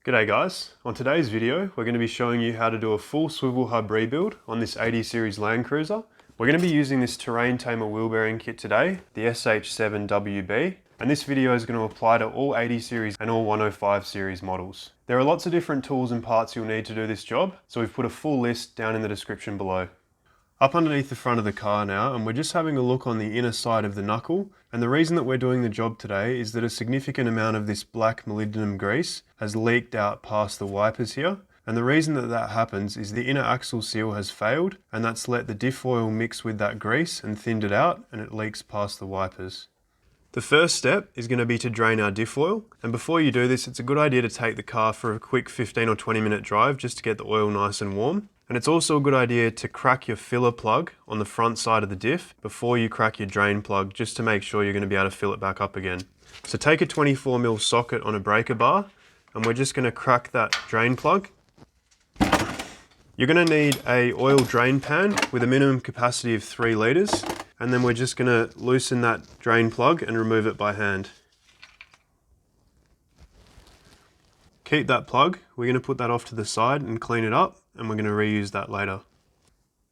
G'day guys, on today's video we're going to be showing you how to do a full swivel hub rebuild on this 80 Series Landcruiser. We're going to be using this terrain tamer wheel bearing kit today, the SH7WB, and this video is going to apply to all 80 Series and all 105 Series models. There are lots of different tools and parts you'll need to do this job, so we've put a full list down in the description below. Up underneath the front of the car now, and we're just having a look on the inner side of the knuckle, and the reason that we're doing the job today is that a significant amount of this black molybdenum grease has leaked out past the wipers here, and the reason that that happens is the inner axle seal has failed, and that's let the diff oil mix with that grease and thinned it out, and it leaks past the wipers. The first step is going to be to drain our diff oil, and before you do this it's a good idea to take the car for a quick 15 or 20 minute drive just to get the oil nice and warm. And it's also a good idea to crack your filler plug on the front side of the diff before you crack your drain plug, just to make sure you're going to be able to fill it back up again. So take a 24mm socket on a breaker bar, and we're just going to crack that drain plug. You're going to need a oil drain pan with a minimum capacity of 3 litres, and then we're just going to loosen that drain plug and remove it by hand. Keep that plug. We're going to put that off to the side and clean it up, and we're going to reuse that later.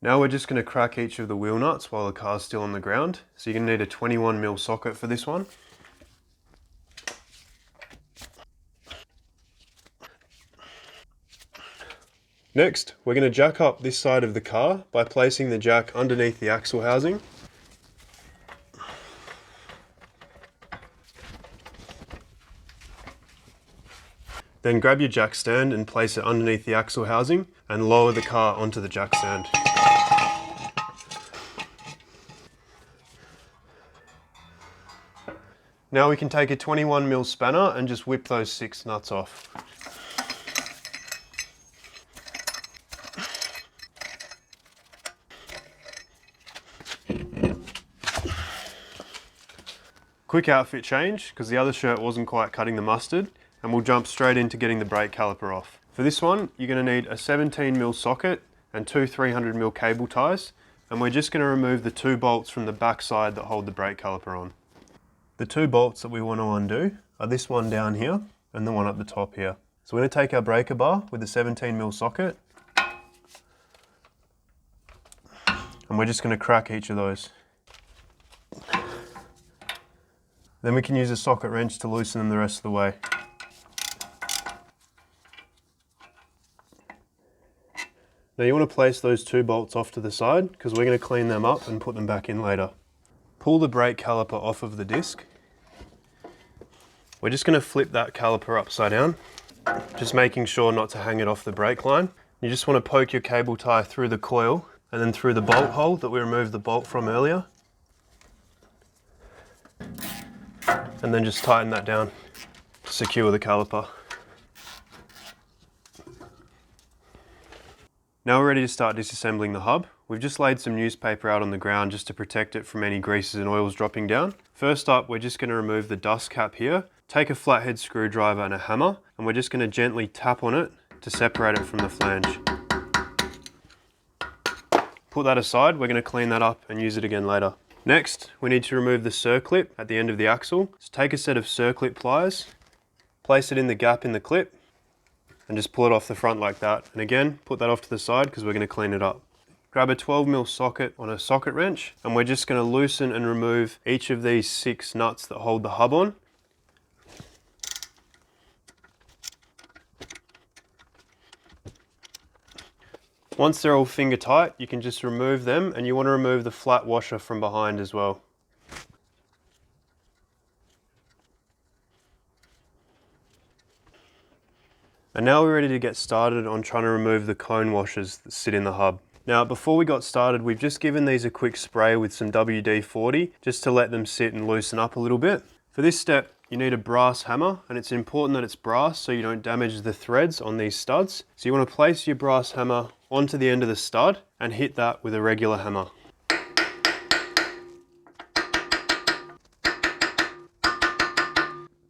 Now we're just going to crack each of the wheel nuts while the car's still on the ground. So you're going to need a 21mm socket for this one. Next, we're going to jack up this side of the car by placing the jack underneath the axle housing. Then grab your jack stand and place it underneath the axle housing and lower the car onto the jack stand. Now we can take a 21mm spanner and just whip those 6 nuts off. Quick outfit change, because the other shirt wasn't quite cutting the mustard, and we'll jump straight into getting the brake caliper off. For this one, you're going to need a 17mm socket and 2 300mm cable ties, and we're just going to remove the 2 bolts from the back side that hold the brake caliper on. The 2 bolts that we want to undo are this one down here and the one up the top here. So we're going to take our breaker bar with the 17mm socket, and we're just going to crack each of those. Then we can use a socket wrench to loosen them the rest of the way. Now you want to place those 2 bolts off to the side, because we're going to clean them up and put them back in later. Pull the brake caliper off of the disc. We're just going to flip that caliper upside down, just making sure not to hang it off the brake line. You just want to poke your cable tie through the coil and then through the bolt hole that we removed the bolt from earlier. And then just tighten that down to secure the caliper. Now we're ready to start disassembling the hub. We've just laid some newspaper out on the ground just to protect it from any greases and oils dropping down. First up, we're just going to remove the dust cap here. Take a flathead screwdriver and a hammer, and we're just going to gently tap on it to separate it from the flange. Put that aside, we're going to clean that up and use it again later. Next, we need to remove the circlip at the end of the axle. So take a set of circlip pliers, place it in the gap in the clip, and just pull it off the front like that. And again, put that off to the side because we're going to clean it up. Grab a 12mm socket on a socket wrench, and we're just going to loosen and remove each of these 6 nuts that hold the hub on. Once they're all finger tight, you can just remove them, and you want to remove the flat washer from behind as well. And now we're ready to get started on trying to remove the cone washers that sit in the hub. Now before we got started, we've just given these a quick spray with some WD-40 just to let them sit and loosen up a little bit. For this step, you need a brass hammer, and it's important that it's brass so you don't damage the threads on these studs. So you want to place your brass hammer onto the end of the stud and hit that with a regular hammer.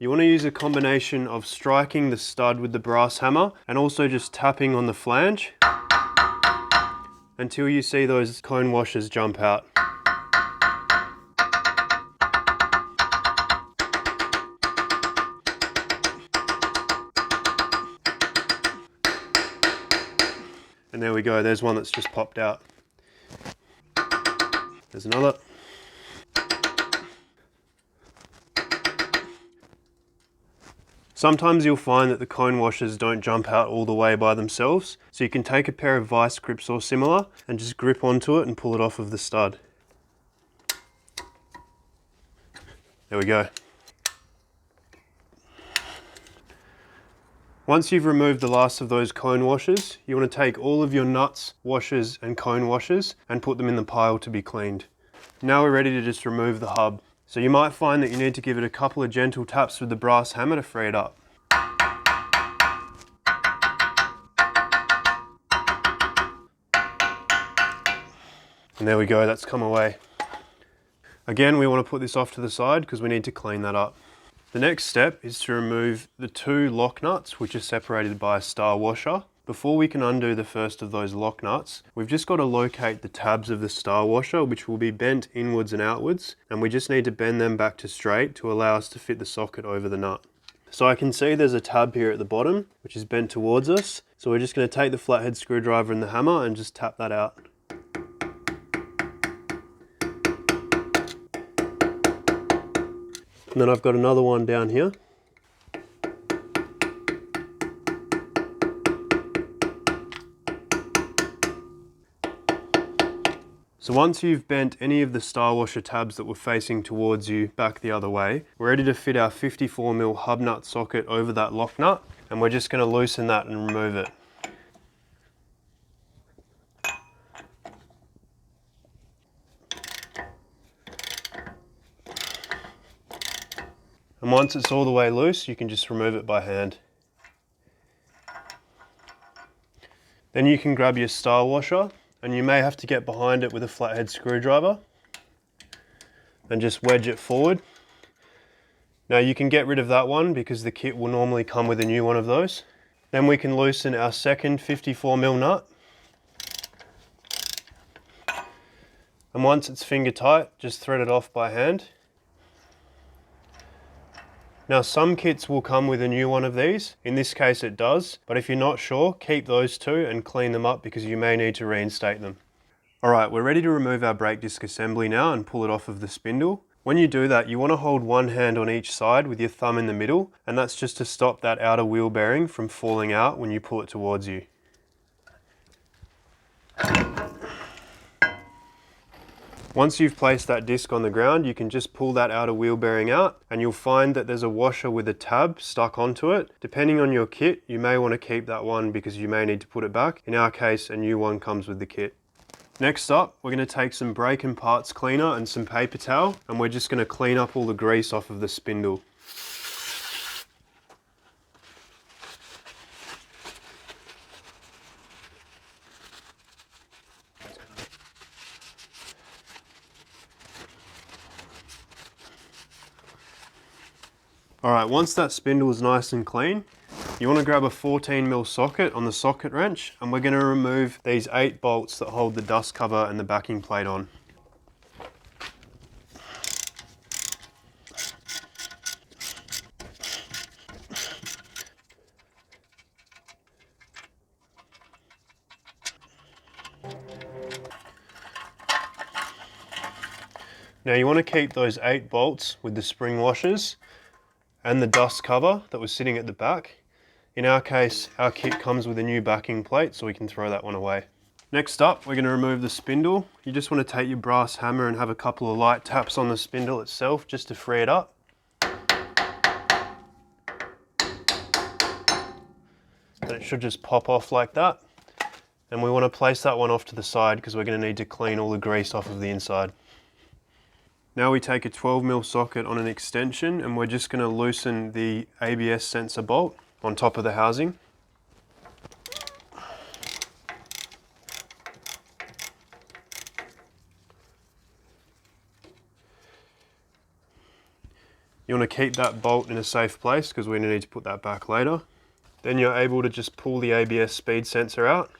You want to use a combination of striking the stud with the brass hammer and also just tapping on the flange until you see those cone washers jump out. And there we go, there's one that's just popped out. There's another. Sometimes you'll find that the cone washers don't jump out all the way by themselves, so you can take a pair of vice grips or similar and just grip onto it and pull it off of the stud. There we go. Once you've removed the last of those cone washers, you want to take all of your nuts, washers and cone washers and put them in the pile to be cleaned. Now we're ready to just remove the hub. So you might find that you need to give it a couple of gentle taps with the brass hammer to free it up. And there we go, that's come away. Again, we want to put this off to the side because we need to clean that up. The next step is to remove the two lock nuts, which are separated by a star washer. Before we can undo the first of those lock nuts, we've just got to locate the tabs of the star washer, which will be bent inwards and outwards, and we just need to bend them back to straight to allow us to fit the socket over the nut. So I can see there's a tab here at the bottom, which is bent towards us. So we're just going to take the flathead screwdriver and the hammer and just tap that out. And then I've got another one down here. So once you've bent any of the star washer tabs that were facing towards you back the other way, we're ready to fit our 54mm hub nut socket over that lock nut, and we're just going to loosen that and remove it. And once it's all the way loose, you can just remove it by hand. Then you can grab your star washer, and you may have to get behind it with a flathead screwdriver and just wedge it forward. Now you can get rid of that one because the kit will normally come with a new one of those. Then we can loosen our second 54mm nut. And once it's finger tight, just thread it off by hand. Now some kits will come with a new one of these, in this case it does, but if you're not sure, keep those two and clean them up because you may need to reinstate them. Alright, we're ready to remove our brake disc assembly now and pull it off of the spindle. When you do that, you want to hold one hand on each side with your thumb in the middle, and that's just to stop that outer wheel bearing from falling out when you pull it towards you. Once you've placed that disc on the ground, you can just pull that outer wheel bearing out, and you'll find that there's a washer with a tab stuck onto it. Depending on your kit, you may want to keep that one because you may need to put it back. In our case, a new one comes with the kit. Next up, we're going to take some brake and parts cleaner and some paper towel, and we're just going to clean up all the grease off of the spindle. Alright, once that spindle is nice and clean, you want to grab a 14mm socket on the socket wrench, and we're going to remove these 8 bolts that hold the dust cover and the backing plate on. Now you want to keep those 8 bolts with the spring washers and the dust cover that was sitting at the back. In our case, our kit comes with a new backing plate, so we can throw that one away. Next up, we're going to remove the spindle. You just want to take your brass hammer and have a couple of light taps on the spindle itself just to free it up. And it should just pop off like that. And we want to place that one off to the side because we're going to need to clean all the grease off of the inside. Now we take a 12mm socket on an extension, and we're just going to loosen the ABS sensor bolt on top of the housing. You want to keep that bolt in a safe place because we're going to need to put that back later. Then you're able to just pull the ABS speed sensor out.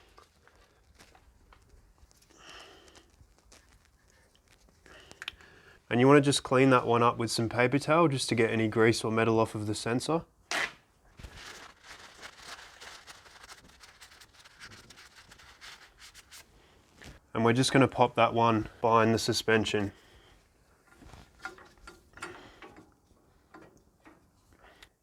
And you want to just clean that one up with some paper towel just to get any grease or metal off of the sensor. And we're just going to pop that one behind the suspension.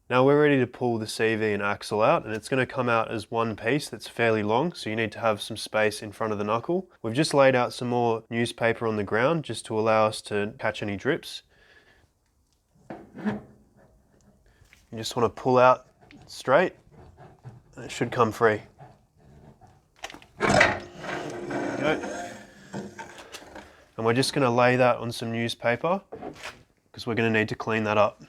Now we're ready to pull the CV and axle out, and it's going to come out as one piece that's fairly long, so you need to have some space in front of the knuckle. We've just laid out some more newspaper on the ground just to allow us to catch any drips. You just want to pull out straight, and it should come free. There we go. And we're just going to lay that on some newspaper because we're going to need to clean that up.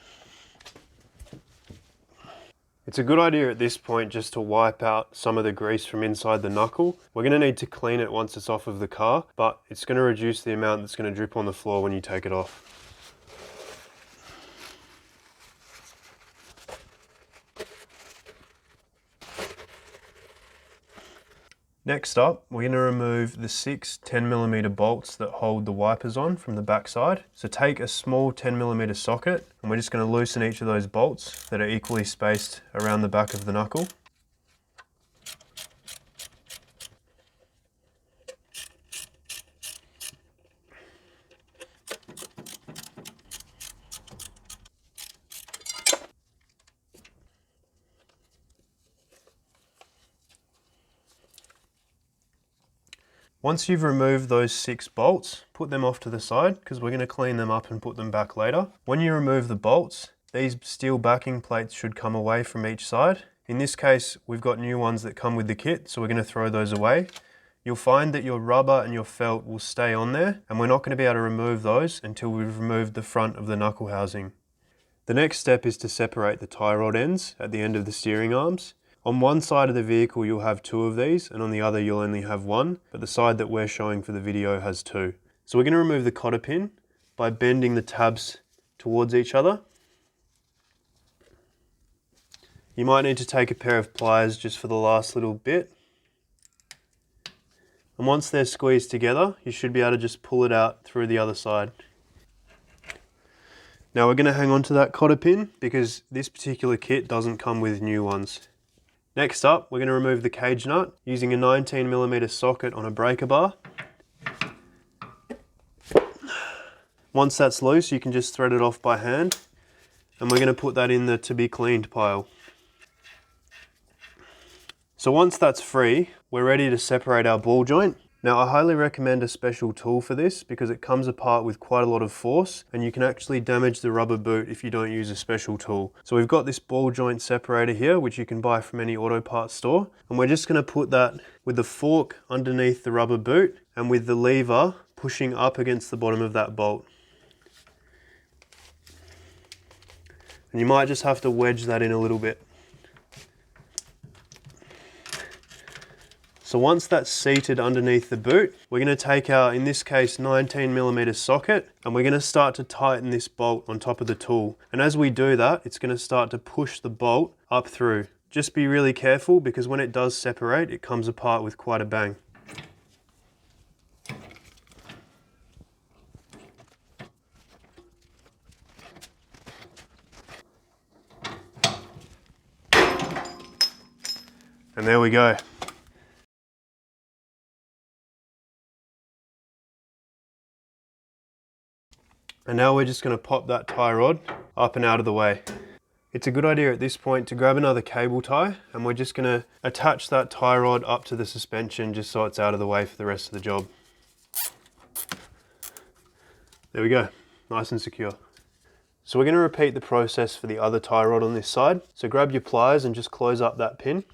It's a good idea at this point just to wipe out some of the grease from inside the knuckle. We're going to need to clean it once it's off of the car, but it's going to reduce the amount that's going to drip on the floor when you take it off. Next up, we're going to remove the 6 10mm bolts that hold the wipers on from the back side. So take a small 10mm socket, and we're just going to loosen each of those bolts that are equally spaced around the back of the knuckle. Once you've removed those 6 bolts, put them off to the side because we're going to clean them up and put them back later. When you remove the bolts, these steel backing plates should come away from each side. In this case, we've got new ones that come with the kit, so we're going to throw those away. You'll find that your rubber and your felt will stay on there, and we're not going to be able to remove those until we've removed the front of the knuckle housing. The next step is to separate the tie rod ends at the end of the steering arms. On one side of the vehicle you'll have 2 of these, and on the other you'll only have 1, but the side that we're showing for the video has 2. So we're going to remove the cotter pin by bending the tabs towards each other. You might need to take a pair of pliers just for the last little bit. And once they're squeezed together, you should be able to just pull it out through the other side. Now we're going to hang on to that cotter pin because this particular kit doesn't come with new ones. Next up, we're going to remove the cage nut using a 19mm socket on a breaker bar. Once that's loose, you can just thread it off by hand, and we're going to put that in the to be cleaned pile. So once that's free, we're ready to separate our ball joint. Now I highly recommend a special tool for this because it comes apart with quite a lot of force, and you can actually damage the rubber boot if you don't use a special tool. So we've got this ball joint separator here, which you can buy from any auto parts store, and we're just going to put that with the fork underneath the rubber boot and with the lever pushing up against the bottom of that bolt. And you might just have to wedge that in a little bit. So once that's seated underneath the boot, we're going to take our, in this case, 19mm socket, and we're going to start to tighten this bolt on top of the tool. And as we do that, it's going to start to push the bolt up through. Just be really careful because when it does separate, it comes apart with quite a bang. And there we go. And now we're just going to pop that tie rod up and out of the way. It's a good idea at this point to grab another cable tie, and we're just going to attach that tie rod up to the suspension just so it's out of the way for the rest of the job. There we go, nice and secure. So we're going to repeat the process for the other tie rod on this side. So grab your pliers and just close up that pin.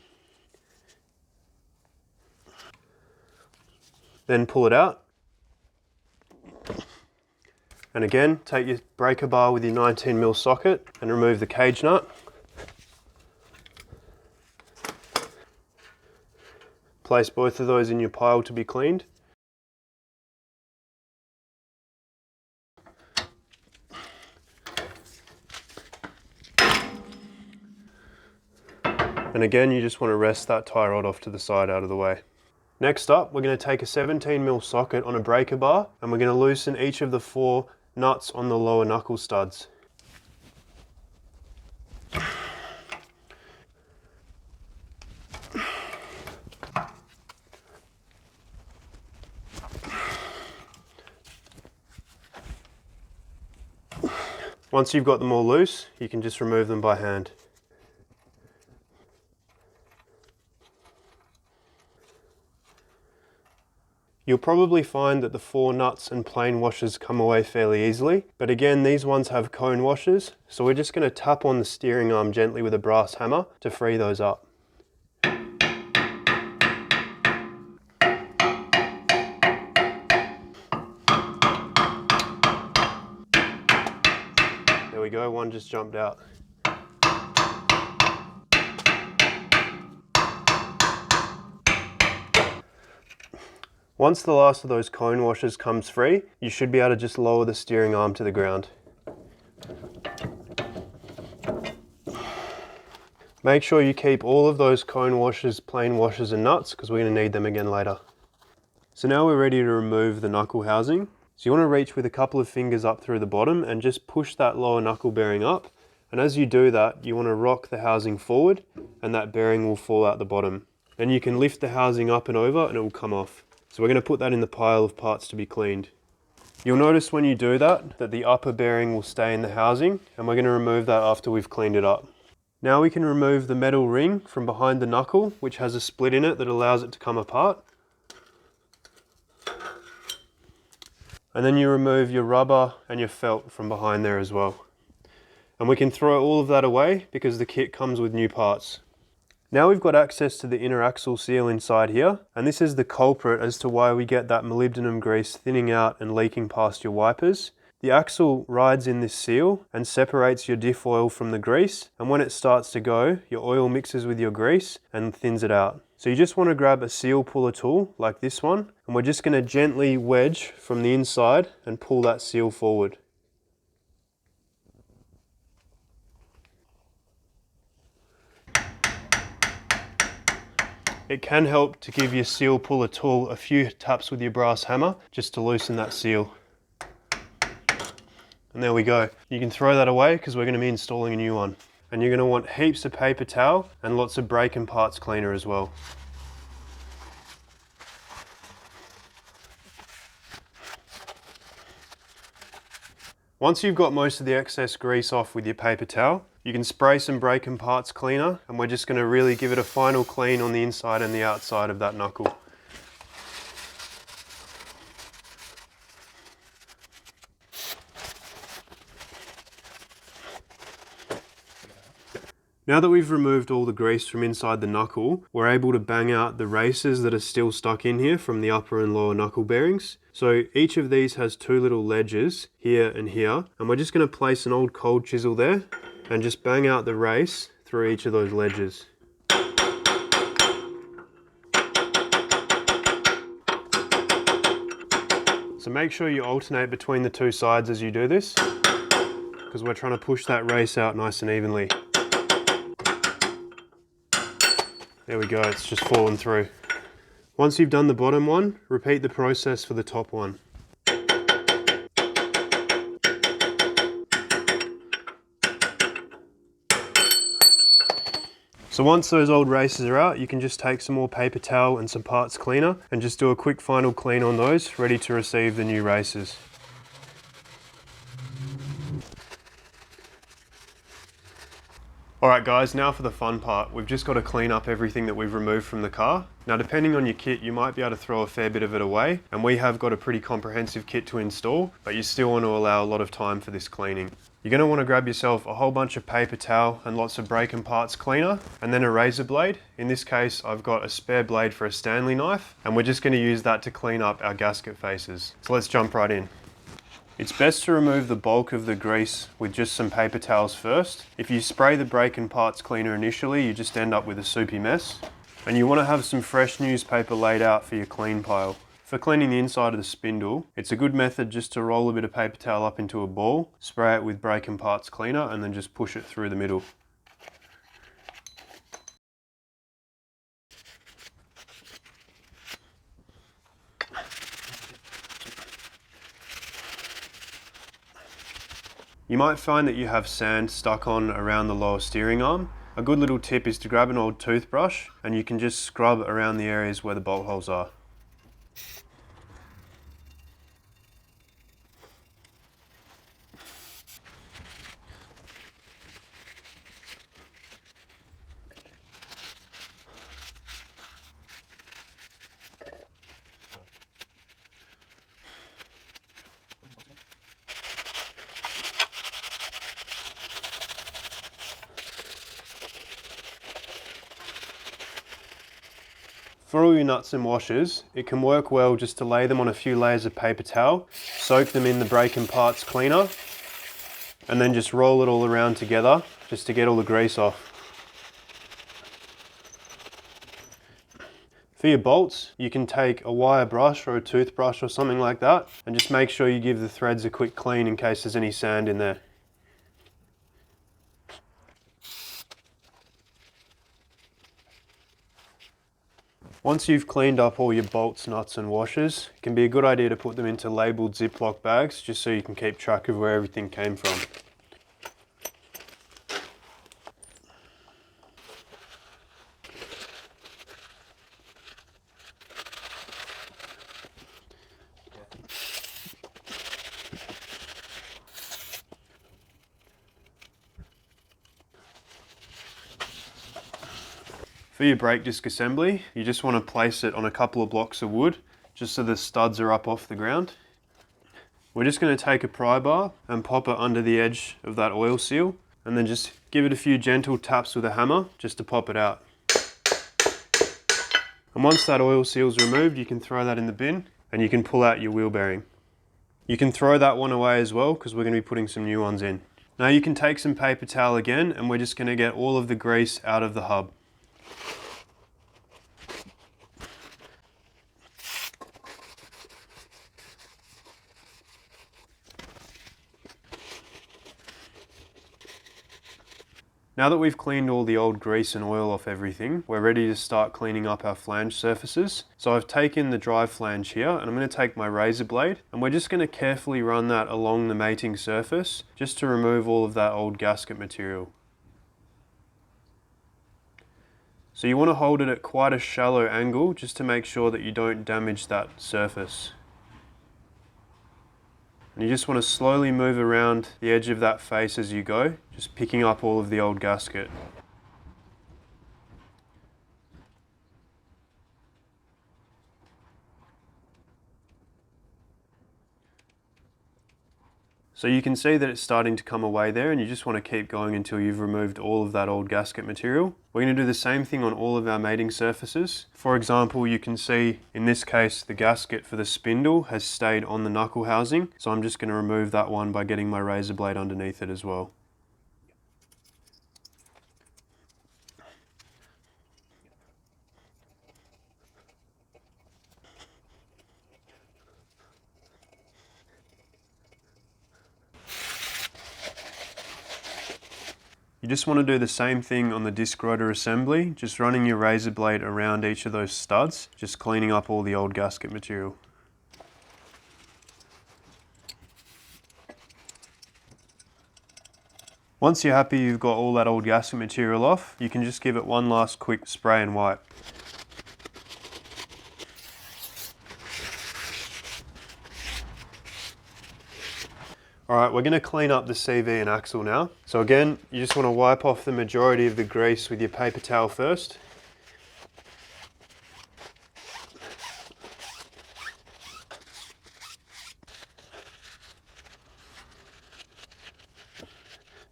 Then pull it out. And again, take your breaker bar with your 19mm socket and remove the cage nut. Place both of those in your pile to be cleaned. And again, you just want to rest that tie rod off to the side out of the way. Next up, we're going to take a 17mm socket on a breaker bar, and we're going to loosen each of the 4 nuts on the lower knuckle studs. Once you've got them all loose, you can just remove them by hand. You'll probably find that the 4 nuts and plain washers come away fairly easily, but again, these ones have cone washers, so we're just going to tap on the steering arm gently with a brass hammer to free those up. There we go, one just jumped out. Once the last of those cone washers comes free, you should be able to just lower the steering arm to the ground. Make sure you keep all of those cone washers, plain washers and nuts, because we're going to need them again later. So now we're ready to remove the knuckle housing. So you want to reach with a couple of fingers up through the bottom and just push that lower knuckle bearing up. And as you do that, you want to rock the housing forward and that bearing will fall out the bottom. Then you can lift the housing up and over and it will come off. So we're going to put that in the pile of parts to be cleaned. You'll notice when you do that, that the upper bearing will stay in the housing, and we're going to remove that after we've cleaned it up. Now we can remove the metal ring from behind the knuckle, which has a split in it that allows it to come apart. And then you remove your rubber and your felt from behind there as well. And we can throw all of that away because the kit comes with new parts. Now we've got access to the inner axle seal inside here, and this is the culprit as to why we get that molybdenum grease thinning out and leaking past your wipers. The axle rides in this seal and separates your diff oil from the grease, and when it starts to go, your oil mixes with your grease and thins it out. So you just want to grab a seal puller tool like this one, and we're just going to gently wedge from the inside and pull that seal forward. It can help to give your seal puller tool a few taps with your brass hammer just to loosen that seal. And there we go. You can throw that away because we're going to be installing a new one. And you're going to want heaps of paper towel and lots of brake and parts cleaner as well. Once you've got most of the excess grease off with your paper towel, you can spray some brake and parts cleaner, and we're just going to really give it a final clean on the inside and the outside of that knuckle. Now that we've removed all the grease from inside the knuckle, we're able to bang out the races that are still stuck in here from the upper and lower knuckle bearings. So each of these has 2 little ledges here and here, and we're just going to place an old cold chisel there and just bang out the race through each of those ledges. So make sure you alternate between the 2 sides as you do this, because we're trying to push that race out nice and evenly. There we go, it's just fallen through. Once you've done the bottom one, repeat the process for the top one. So once those old races are out, you can just take some more paper towel and some parts cleaner and just do a quick final clean on those, ready to receive the new races. Alright guys, now for the fun part. We've just got to clean up everything that we've removed from the car. Now depending on your kit, you might be able to throw a fair bit of it away, and we have got a pretty comprehensive kit to install, but you still want to allow a lot of time for this cleaning. You're going to want to grab yourself a whole bunch of paper towel and lots of brake and parts cleaner, and then a razor blade. In this case, I've got a spare blade for a Stanley knife, and we're just going to use that to clean up our gasket faces. So let's jump right in. It's best to remove the bulk of the grease with just some paper towels first. If you spray the brake and parts cleaner initially, you just end up with a soupy mess. And you want to have some fresh newspaper laid out for your clean pile. For cleaning the inside of the spindle, it's a good method just to roll a bit of paper towel up into a ball, spray it with brake and parts cleaner, and then just push it through the middle. You might find that you have sand stuck on around the lower steering arm. A good little tip is to grab an old toothbrush and you can just scrub around the areas where the bolt holes are. For all your nuts and washers, it can work well just to lay them on a few layers of paper towel, soak them in the brake and parts cleaner, and then just roll it all around together just to get all the grease off. For your bolts, you can take a wire brush or a toothbrush or something like that and just make sure you give the threads a quick clean in case there's any sand in there. Once you've cleaned up all your bolts, nuts and washers, it can be a good idea to put them into labelled Ziploc bags just so you can keep track of where everything came from. For your brake disc assembly, you just want to place it on a couple of blocks of wood, just so the studs are up off the ground. We're just going to take a pry bar and pop it under the edge of that oil seal, and then just give it a few gentle taps with a hammer, just to pop it out. And once that oil seal is removed, you can throw that in the bin, and you can pull out your wheel bearing. You can throw that one away as well, because we're going to be putting some new ones in. Now you can take some paper towel again, and we're just going to get all of the grease out of the hub. Now that we've cleaned all the old grease and oil off everything, we're ready to start cleaning up our flange surfaces. So I've taken the drive flange here, and I'm going to take my razor blade, and we're just going to carefully run that along the mating surface, just to remove all of that old gasket material. So you want to hold it at quite a shallow angle, just to make sure that you don't damage that surface. And you just want to slowly move around the edge of that face as you go, just picking up all of the old gasket. So you can see that it's starting to come away there, and you just want to keep going until you've removed all of that old gasket material. We're going to do the same thing on all of our mating surfaces. For example, you can see in this case the gasket for the spindle has stayed on the knuckle housing, so I'm just going to remove that one by getting my razor blade underneath it as well. You just want to do the same thing on the disc rotor assembly, just running your razor blade around each of those studs, just cleaning up all the old gasket material. Once you're happy you've got all that old gasket material off, you can just give it one last quick spray and wipe. Alright, we're going to clean up the CV and axle now. So again, you just want to wipe off the majority of the grease with your paper towel first.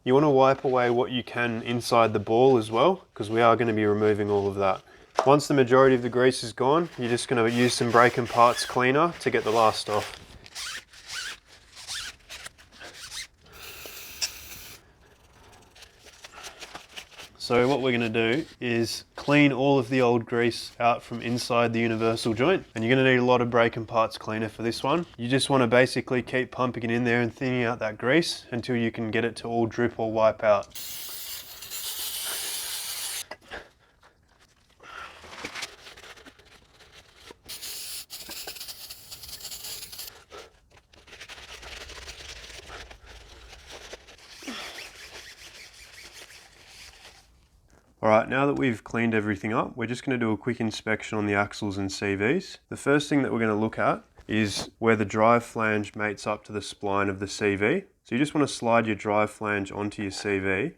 You want to wipe away what you can inside the ball as well, because we are going to be removing all of that. Once the majority of the grease is gone, you're just going to use some brake and parts cleaner to get the last off. So what we're going to do is clean all of the old grease out from inside the universal joint, and you're going to need a lot of brake and parts cleaner for this one. You just want to basically keep pumping it in there and thinning out that grease until you can get it to all drip or wipe out. Alright, now that we've cleaned everything up, we're just going to do a quick inspection on the axles and CVs. The first thing that we're going to look at is where the drive flange mates up to the spline of the CV. So you just want to slide your drive flange onto your CV,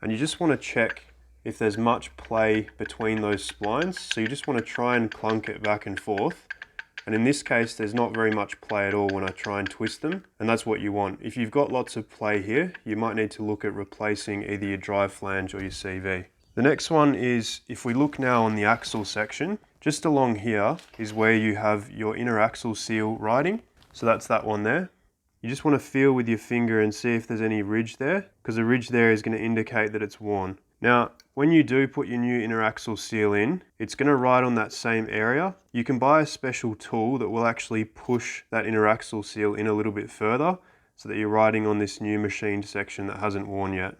and you just want to check if there's much play between those splines. So you just want to try and clunk it back and forth. And in this case, there's not very much play at all when I try and twist them, and that's what you want. If you've got lots of play here, you might need to look at replacing either your drive flange or your CV. The next one is, if we look now on the axle section, just along here is where you have your inner axle seal riding. So that's that one there. You just want to feel with your finger and see if there's any ridge there, because a ridge there is going to indicate that it's worn. Now, when you do put your new inner axle seal in, it's going to ride on that same area. You can buy a special tool that will actually push that inner axle seal in a little bit further so that you're riding on this new machined section that hasn't worn yet.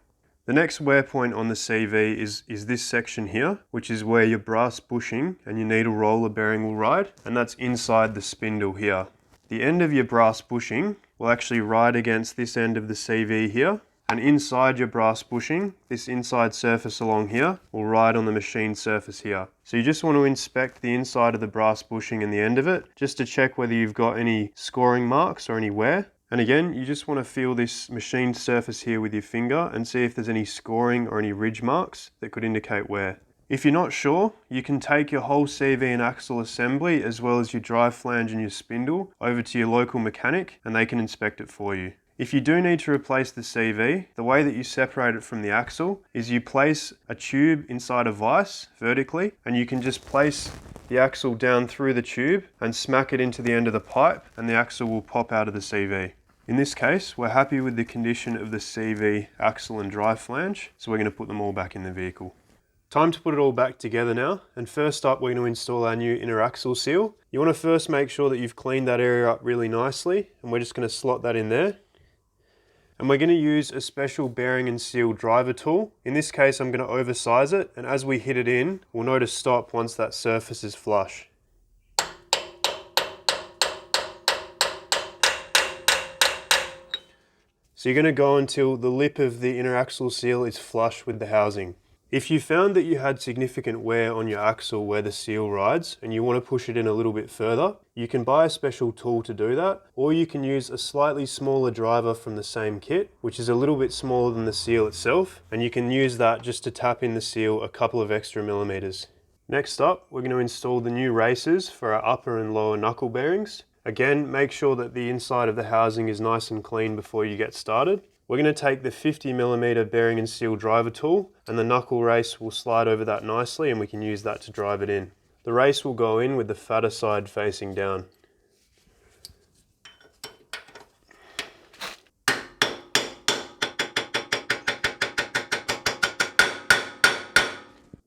The next wear point on the CV is this section here, which is where your brass bushing and your needle roller bearing will ride, and that's inside the spindle here. The end of your brass bushing will actually ride against this end of the CV here, and inside your brass bushing, this inside surface along here will ride on the machined surface here. So you just want to inspect the inside of the brass bushing and the end of it, just to check whether you've got any scoring marks or any wear. And again, you just want to feel this machined surface here with your finger and see if there's any scoring or any ridge marks that could indicate wear. If you're not sure, you can take your whole CV and axle assembly as well as your drive flange and your spindle over to your local mechanic and they can inspect it for you. If you do need to replace the CV, the way that you separate it from the axle is you place a tube inside a vise vertically, and you can just place the axle down through the tube and smack it into the end of the pipe and the axle will pop out of the CV. In this case, we're happy with the condition of the CV, axle and drive flange, so we're going to put them all back in the vehicle. Time to put it all back together now, and first up we're going to install our new inner axle seal. You want to first make sure that you've cleaned that area up really nicely, and we're just going to slot that in there. And we're going to use a special bearing and seal driver tool. In this case I'm going to oversize it, and as we hit it in, we'll know to stop once that surface is flush. So you're going to go until the lip of the inner axle seal is flush with the housing. If you found that you had significant wear on your axle where the seal rides and you want to push it in a little bit further, you can buy a special tool to do that, or you can use a slightly smaller driver from the same kit, which is a little bit smaller than the seal itself, and you can use that just to tap in the seal a couple of extra millimeters. Next up, we're going to install the new races for our upper and lower knuckle bearings. Again, make sure that the inside of the housing is nice and clean before you get started. We're going to take the 50mm bearing and seal driver tool, and the knuckle race will slide over that nicely and we can use that to drive it in. The race will go in with the fatter side facing down.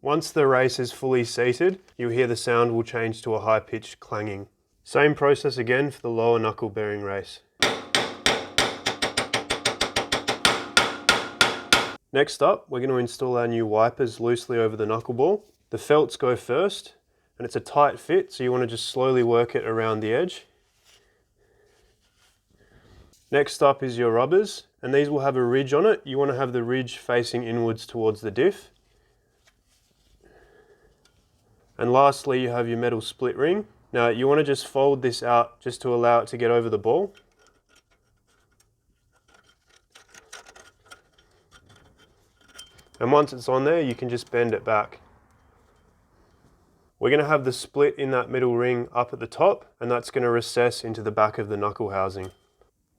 Once the race is fully seated, you'll hear the sound will change to a high-pitched clanging. Same process again for the lower knuckle bearing race. Next up, we're going to install our new wipers loosely over the knuckle ball. The felts go first, and it's a tight fit, so you want to just slowly work it around the edge. Next up is your rubbers, and these will have a ridge on it. You want to have the ridge facing inwards towards the diff. And lastly, you have your metal split ring. Now you want to just fold this out just to allow it to get over the ball. And once it's on there, you can just bend it back. We're going to have the split in that middle ring up at the top, and that's going to recess into the back of the knuckle housing.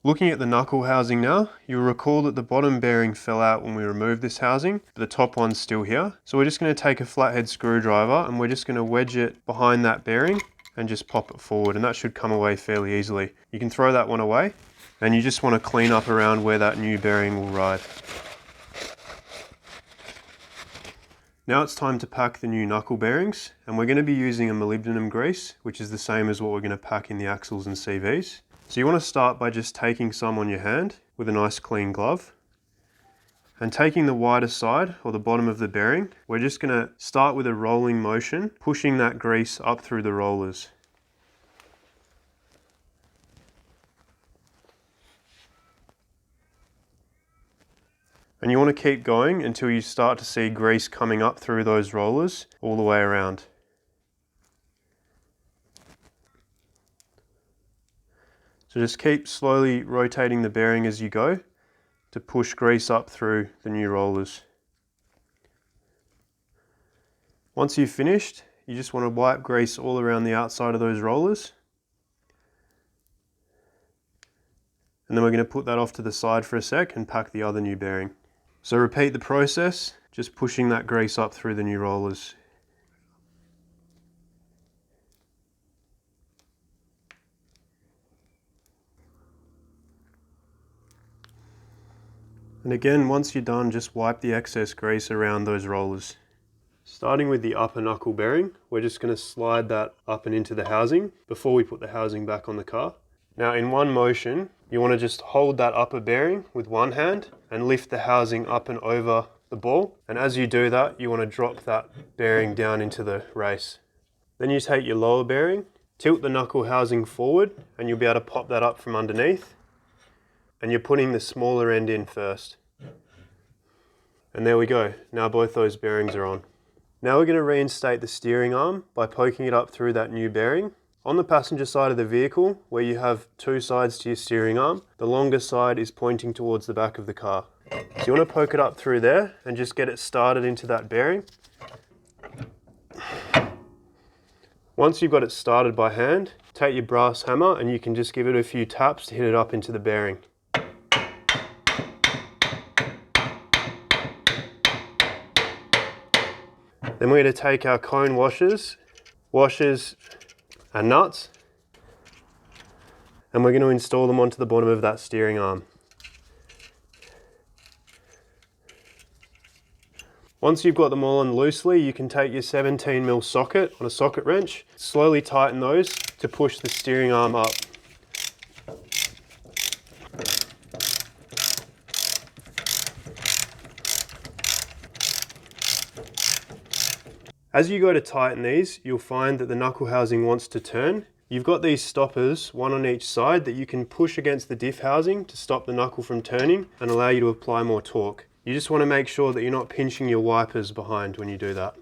Looking at the knuckle housing now, you'll recall that the bottom bearing fell out when we removed this housing, but the top one's still here. So we're just going to take a flathead screwdriver and we're just going to wedge it behind that bearing and just pop it forward, and that should come away fairly easily. You can throw that one away, and you just want to clean up around where that new bearing will ride. Now it's time to pack the new knuckle bearings, and we're going to be using a molybdenum grease, which is the same as what we're going to pack in the axles and CVs. So you want to start by just taking some on your hand with a nice clean glove, and taking the wider side or the bottom of the bearing, we're just going to start with a rolling motion, pushing that grease up through the rollers. And you want to keep going until you start to see grease coming up through those rollers all the way around. So just keep slowly rotating the bearing as you go to push grease up through the new rollers. Once you've finished, you just want to wipe grease all around the outside of those rollers. And then we're going to put that off to the side for a sec and pack the other new bearing. So repeat the process, just pushing that grease up through the new rollers. And again, once you're done, just wipe the excess grease around those rollers. Starting with the upper knuckle bearing, we're just going to slide that up and into the housing before we put the housing back on the car. Now in one motion, you want to just hold that upper bearing with one hand and lift the housing up and over the ball. And as you do that, you want to drop that bearing down into the race. Then you take your lower bearing, tilt the knuckle housing forward, and you'll be able to pop that up from underneath. And you're putting the smaller end in first. And there we go. Now both those bearings are on. Now we're going to reinstate the steering arm by poking it up through that new bearing. On the passenger side of the vehicle, where you have two sides to your steering arm, the longer side is pointing towards the back of the car. So you want to poke it up through there and just get it started into that bearing. Once you've got it started by hand, take your brass hammer and you can just give it a few taps to hit it up into the bearing. Then we're going to take our cone washers and nuts, and we're going to install them onto the bottom of that steering arm. Once you've got them all on loosely, you can take your 17mm socket on a socket wrench, slowly tighten those to push the steering arm up. As you go to tighten these, you'll find that the knuckle housing wants to turn. You've got these stoppers, one on each side, that you can push against the diff housing to stop the knuckle from turning and allow you to apply more torque. You just want to make sure that you're not pinching your wipers behind when you do that.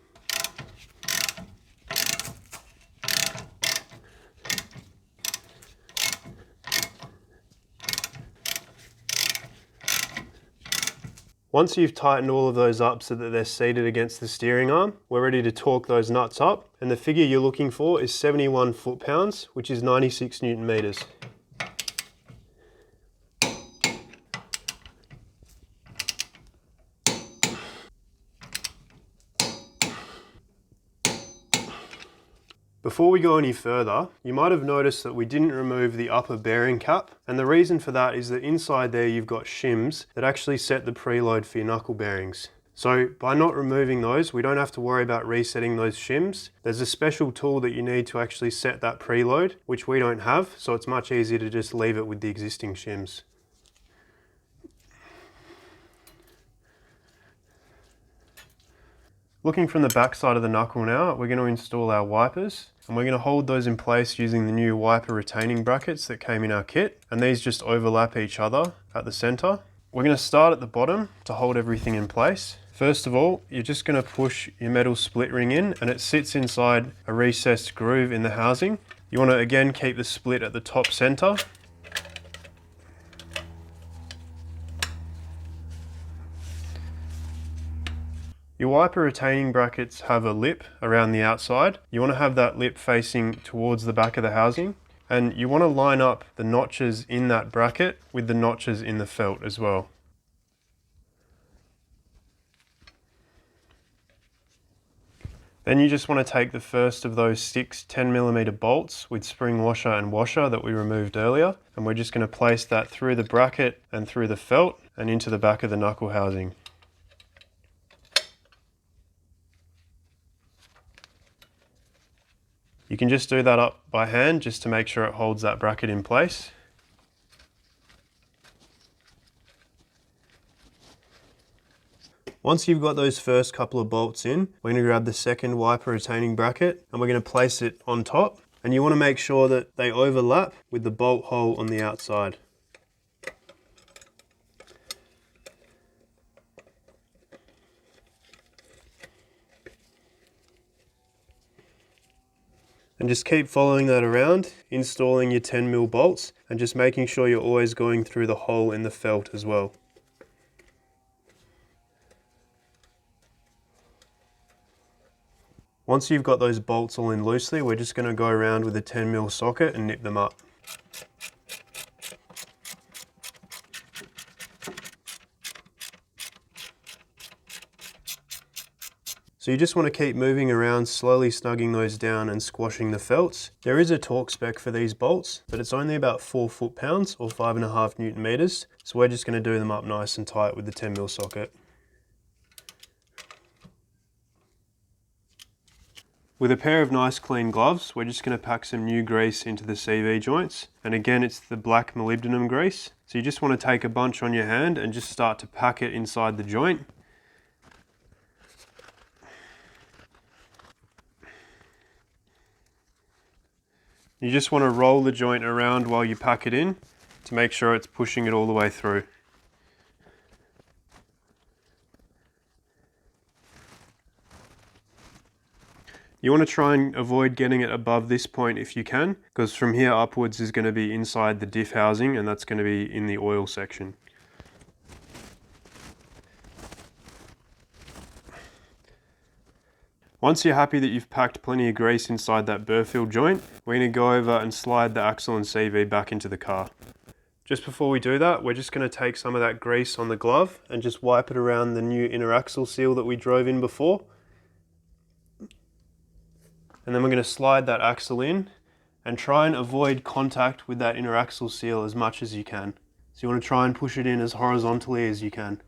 Once you've tightened all of those up so that they're seated against the steering arm, we're ready to torque those nuts up. And the figure you're looking for is 71 foot-pounds, which is 96 Newton meters. Before we go any further, you might have noticed that we didn't remove the upper bearing cap, and the reason for that is that inside there you've got shims that actually set the preload for your knuckle bearings. So by not removing those, we don't have to worry about resetting those shims. There's a special tool that you need to actually set that preload, which we don't have, so it's much easier to just leave it with the existing shims. Looking from the back side of the knuckle now, we're going to install our wipers, and we're going to hold those in place using the new wiper retaining brackets that came in our kit, and these just overlap each other at the center. We're going to start at the bottom to hold everything in place. First of all, you're just going to push your metal split ring in, and it sits inside a recessed groove in the housing. You want to again keep the split at the top center. Your wiper retaining brackets have a lip around the outside. You want to have that lip facing towards the back of the housing, and you want to line up the notches in that bracket with the notches in the felt as well. Then you just want to take the first of those 6 10mm bolts with spring washer and washer that we removed earlier, and we're just going to place that through the bracket and through the felt and into the back of the knuckle housing. You can just do that up by hand just to make sure it holds that bracket in place. Once you've got those first couple of bolts in, we're going to grab the second wiper retaining bracket and we're going to place it on top. And you want to make sure that they overlap with the bolt hole on the outside. And just keep following that around, installing your 10mm bolts and just making sure you're always going through the hole in the felt as well. Once you've got those bolts all in loosely, we're just going to go around with a 10mm socket and nip them up. So you just want to keep moving around, slowly snugging those down and squashing the felts. There is a torque spec for these bolts, but it's only about 4 foot-pounds or 5.5 Newton meters. So we're just going to do them up nice and tight with the 10mm socket. With a pair of nice clean gloves, we're just going to pack some new grease into the CV joints. And again, it's the black molybdenum grease. So you just want to take a bunch on your hand and just start to pack it inside the joint. You just want to roll the joint around while you pack it in to make sure it's pushing it all the way through. You want to try and avoid getting it above this point if you can, because from here upwards is going to be inside the diff housing and that's going to be in the oil section. Once you're happy that you've packed plenty of grease inside that Birfield joint, we're going to go over and slide the axle and CV back into the car. Just before we do that, we're just going to take some of that grease on the glove and just wipe it around the new inner axle seal that we drove in before. And then we're going to slide that axle in and try and avoid contact with that inner axle seal as much as you can. So you want to try and push it in as horizontally as you can.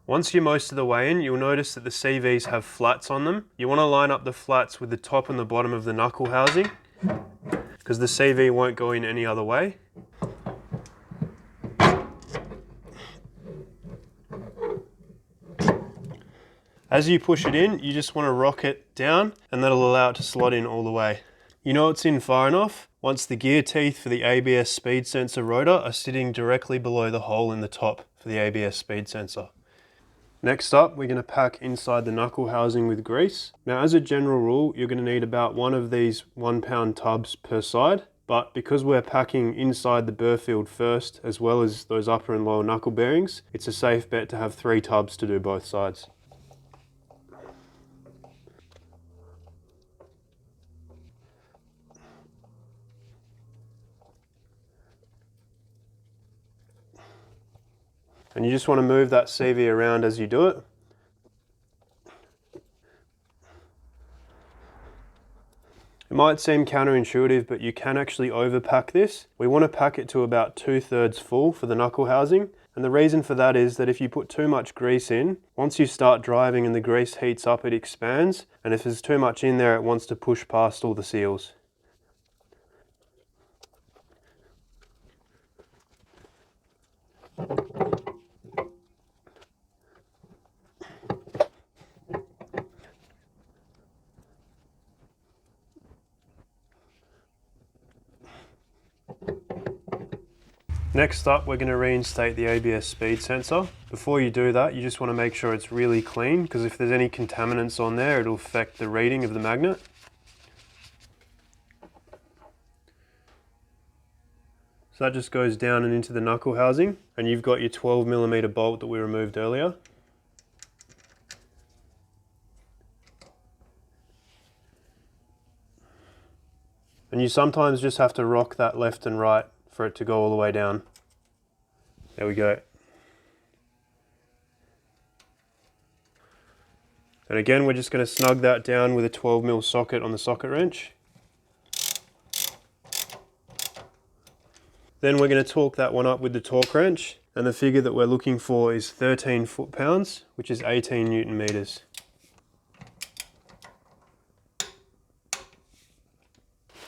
Once you're most of the way in, you'll notice that the CVs have flats on them. You want to line up the flats with the top and the bottom of the knuckle housing, because the CV won't go in any other way. As you push it in, you just want to rock it down and that'll allow it to slot in all the way. You know it's in far enough once the gear teeth for the ABS speed sensor rotor are sitting directly below the hole in the top for the ABS speed sensor. Next up, we're going to pack inside the knuckle housing with grease. Now, as a general rule, you're going to need about one of these 1 pound tubs per side, but because we're packing inside the Birfield first, as well as those upper and lower knuckle bearings, it's a safe bet to have 3 tubs to do both sides. And you just want to move that CV around as you do it. It might seem counterintuitive, but you can actually overpack this. We want to pack it to about 2/3 full for the knuckle housing. And the reason for that is that if you put too much grease in, once you start driving and the grease heats up, it expands. And if there's too much in there, it wants to push past all the seals. Next up, we're going to reinstate the ABS speed sensor. Before you do that, you just want to make sure it's really clean, because if there's any contaminants on there, it'll affect the reading of the magnet. So that just goes down and into the knuckle housing, and you've got your 12mm bolt that we removed earlier. And you sometimes just have to rock that left and right for it to go all the way down. There we go. And again, we're just going to snug that down with a 12mm socket on the socket wrench. Then we're going to torque that one up with the torque wrench, and the figure that we're looking for is 13 foot-pounds, which is 18 Newton meters.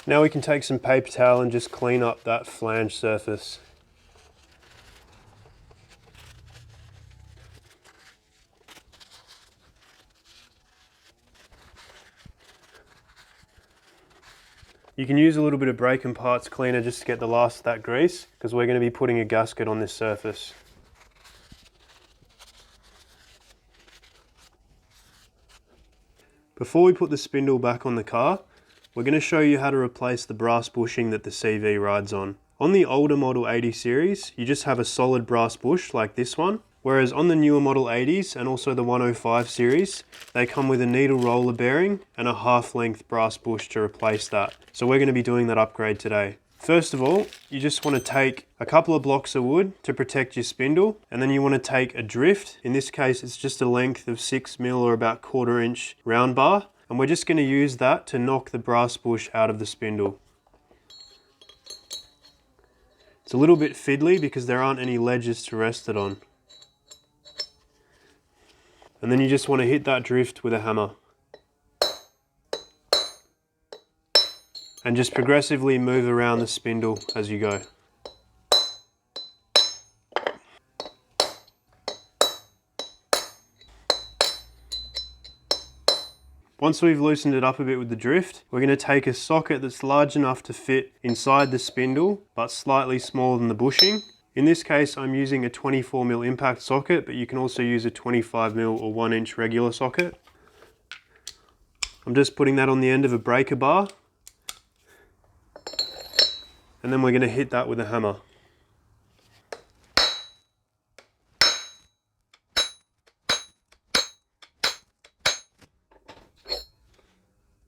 Now we can take some paper towel and just clean up that flange surface. You can use a little bit of brake and parts cleaner just to get the last of that grease, because we're going to be putting a gasket on this surface. Before we put the spindle back on the car, we're going to show you how to replace the brass bushing that the CV rides on. On the older model 80 series, you just have a solid brass bush like this one, Whereas on the newer Model 80s and also the 105 series, they come with a needle roller bearing and a half-length brass bush to replace that. So we're going to be doing that upgrade today. First of all, you just want to take a couple of blocks of wood to protect your spindle, and then you want to take a drift. In this case, it's just a length of 6mm or about 1/4 inch round bar, and we're just going to use that to knock the brass bush out of the spindle. It's a little bit fiddly because there aren't any ledges to rest it on. And then you just want to hit that drift with a hammer. And just progressively move around the spindle as you go. Once we've loosened it up a bit with the drift, we're going to take a socket that's large enough to fit inside the spindle, but slightly smaller than the bushing. In this case, I'm using a 24mm impact socket, but you can also use a 25mm or 1 inch regular socket. I'm just putting that on the end of a breaker bar. And then we're going to hit that with a hammer.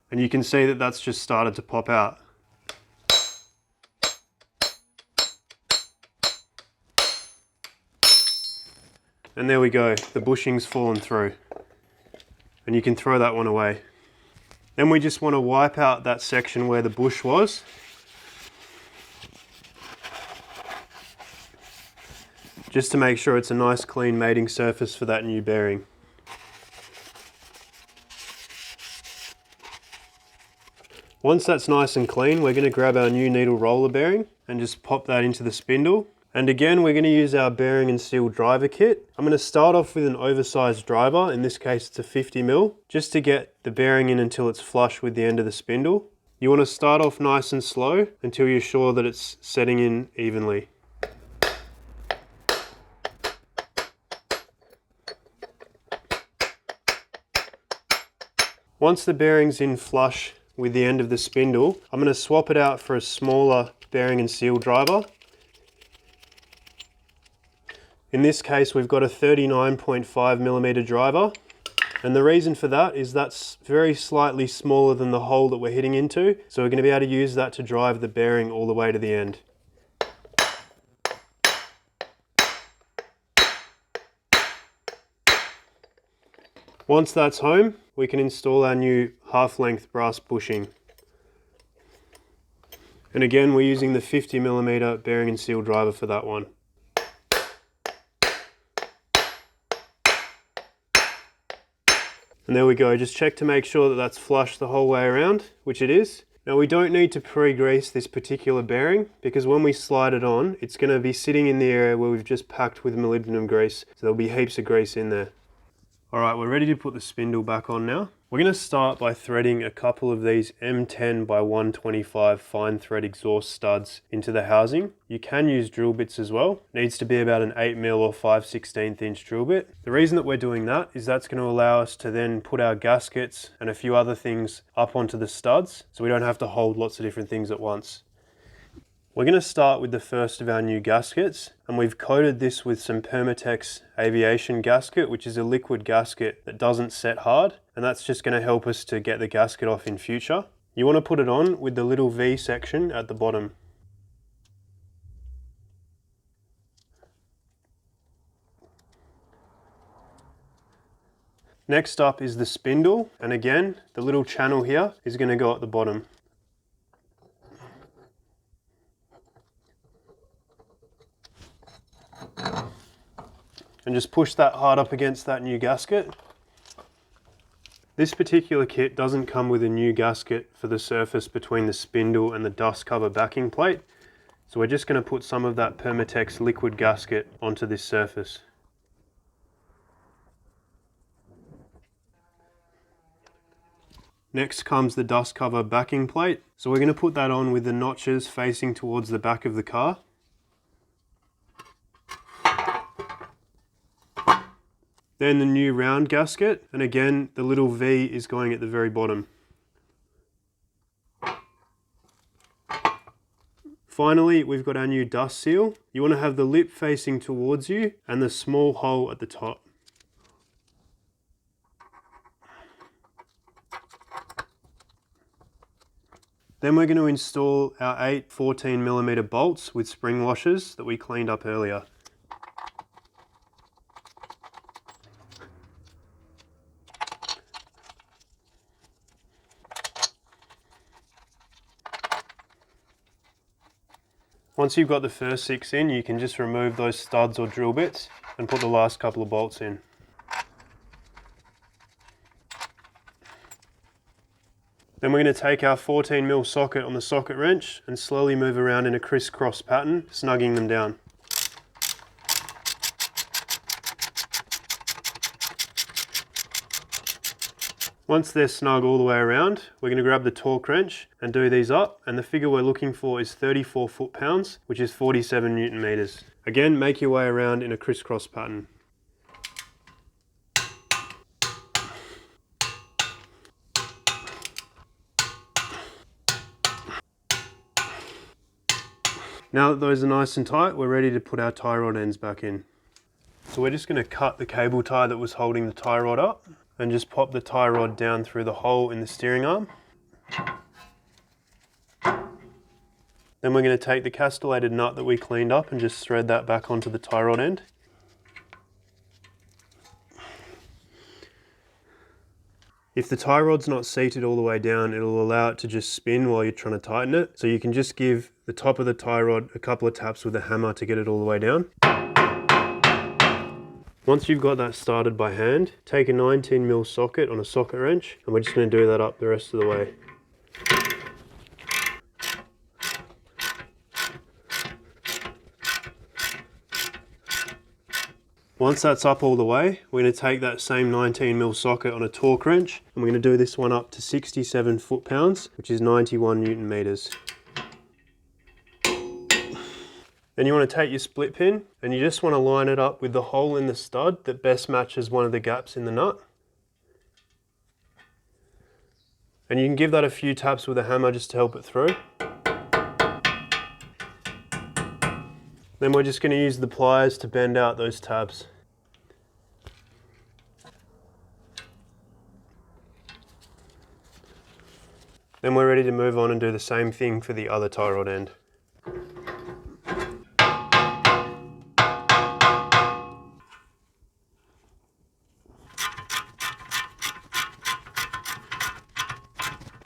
And you can see that that's just started to pop out. And there we go, the bushing's fallen through. And you can throw that one away. Then we just want to wipe out that section where the bush was. Just to make sure it's a nice clean mating surface for that new bearing. Once that's nice and clean, we're going to grab our new needle roller bearing and just pop that into the spindle. And again, we're going to use our bearing and seal driver kit. I'm going to start off with an oversized driver, in this case it's a 50mm, just to get the bearing in until it's flush with the end of the spindle. You want to start off nice and slow until you're sure that it's setting in evenly. Once the bearing's in flush with the end of the spindle, I'm going to swap it out for a smaller bearing and seal driver. In this case, we've got a 39.5mm driver, and the reason for that is that's very slightly smaller than the hole that we're hitting into, so we're going to be able to use that to drive the bearing all the way to the end. Once that's home, we can install our new half-length brass bushing. And again, we're using the 50mm bearing and seal driver for that one. And there we go, just check to make sure that that's flush the whole way around, which it is. Now we don't need to pre-grease this particular bearing because when we slide it on, it's going to be sitting in the area where we've just packed with molybdenum grease, so there'll be heaps of grease in there. Alright, we're ready to put the spindle back on now. We're going to start by threading a couple of these M10 by 125 fine thread exhaust studs into the housing. You can use drill bits as well. It needs to be about an 8mm or 5/16 inch drill bit. The reason that we're doing that is that's going to allow us to then put our gaskets and a few other things up onto the studs, so we don't have to hold lots of different things at once. We're going to start with the first of our new gaskets, and we've coated this with some Permatex aviation gasket, which is a liquid gasket that doesn't set hard, and that's just going to help us to get the gasket off in future. You want to put it on with the little V section at the bottom. Next up is the spindle, and again, the little channel here is going to go at the bottom. And just push that hard up against that new gasket. This particular kit doesn't come with a new gasket for the surface between the spindle and the dust cover backing plate, so we're just going to put some of that Permatex liquid gasket onto this surface. Next comes the dust cover backing plate, so we're going to put that on with the notches facing towards the back of the car. Then the new round gasket, and again the little V is going at the very bottom. Finally, we've got our new dust seal. You want to have the lip facing towards you and the small hole at the top. Then we're going to install our 8 14mm bolts with spring washers that we cleaned up earlier. Once you've got the first 6 in, you can just remove those studs or drill bits and put the last couple of bolts in. Then we're going to take our 14mm socket on the socket wrench and slowly move around in a crisscross pattern, snugging them down. Once they're snug all the way around, we're going to grab the torque wrench and do these up, and the figure we're looking for is 34 foot-pounds, which is 47 Newton meters. Again, make your way around in a crisscross pattern. Now that those are nice and tight, we're ready to put our tie rod ends back in. So we're just going to cut the cable tie that was holding the tie rod up and just pop the tie rod down through the hole in the steering arm. Then we're going to take the castellated nut that we cleaned up and just thread that back onto the tie rod end. If the tie rod's not seated all the way down, it'll allow it to just spin while you're trying to tighten it. So you can just give the top of the tie rod a couple of taps with a hammer to get it all the way down. Once you've got that started by hand, take a 19mm socket on a socket wrench, and we're just going to do that up the rest of the way. Once that's up all the way, we're going to take that same 19mm socket on a torque wrench, and we're going to do this one up to 67 foot-pounds, which is 91 Newton meters. Then you want to take your split pin, and you just want to line it up with the hole in the stud that best matches one of the gaps in the nut. And you can give that a few taps with a hammer just to help it through. Then we're just going to use the pliers to bend out those tabs. Then we're ready to move on and do the same thing for the other tie rod end.